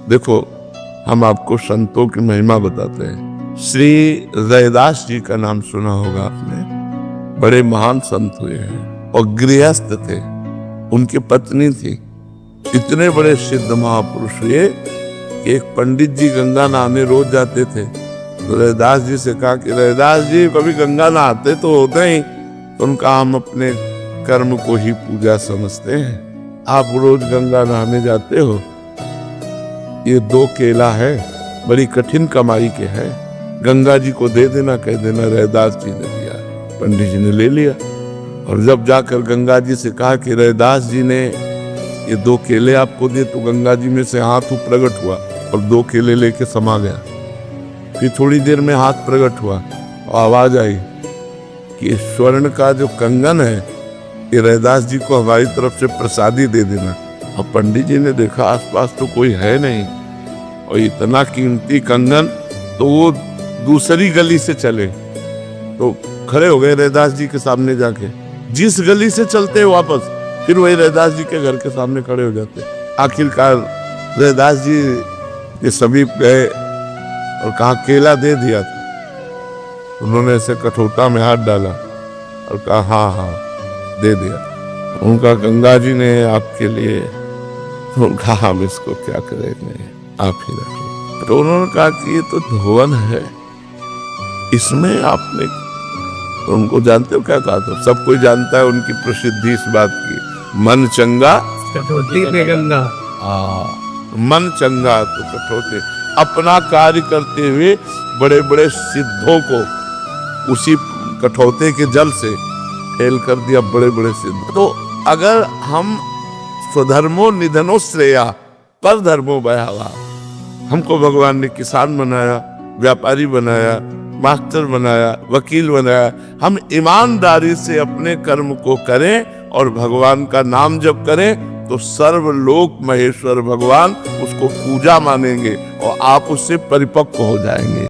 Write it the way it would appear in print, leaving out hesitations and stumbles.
देखो, हम आपको संतों की महिमा बताते हैं। श्री रैदास जी का नाम सुना होगा आपने, बड़े महान संत हुए हैं और गृहस्थ थे, उनकी पत्नी थी। इतने बड़े सिद्ध महापुरुष हुए कि एक पंडित जी गंगा नहाने रोज जाते थे। तो रैदास जी से कहा कि रैदास जी, कभी गंगा नहाते तो होते ही। तो उनका, हम अपने कर्म को ही पूजा समझते हैं, आप रोज गंगा नहाने जाते हो, ये 2 केला है, बड़ी कठिन कमाई के है, गंगा जी को दे देना, कह देना रैदास जी ने दिया। पंडित जी ने ले लिया और जब जाकर गंगा जी से कहा कि रैदास जी ने ये 2 केले आपको दिए, तो गंगा जी में से हाथ प्रकट हुआ और 2 केले लेके समा गया। फिर थोड़ी देर में हाथ प्रकट हुआ और आवाज आई कि स्वर्ण का जो कंगन है, ये रैदास जी को हमारी तरफ से प्रसादी दे देना। अब पंडित जी ने देखा आसपास तो कोई है नहीं और इतना कीमती कंगन, तो वो दूसरी गली से चले, तो खड़े हो गए रैदास जी के सामने जाके। जिस गली से चलते वापस, फिर वही रैदास जी के घर के सामने खड़े हो जाते। आखिरकार रैदास जी के समीप गए और कहा केला दे दिया था। उन्होंने ऐसे कठोता में हाथ डाला और कहा हाँ हाँ दे दिया। उनका गंगा जी ने आपके लिए, तो उनका हम इसको क्या करेंगे, आप ही रखें। तो उन्होंने कहा कि ये तो धोवन है, इसमें आपने, तो उनको जानते हो क्या कहा था, सब कोई जानता है उनकी प्रसिद्धि इस बात की, मन चंगा कठौती में गंगा। मन चंगा तो कठौते। अपना कार्य करते हुए बड़े बड़े सिद्धों को उसी कठौते के जल से फेल कर दिया, बड़े बड़े सिद्ध। तो अगर हम स्वधर्मो निधनो श्रेया पर धर्मो भयावा, हमको भगवान ने किसान बनाया, व्यापारी बनाया, मास्टर बनाया, वकील बनाया, हम ईमानदारी से अपने कर्म को करें और भगवान का नाम जप करें, तो सर्वलोक महेश्वर भगवान उसको पूजा मानेंगे और आप उससे परिपक्व हो जाएंगे।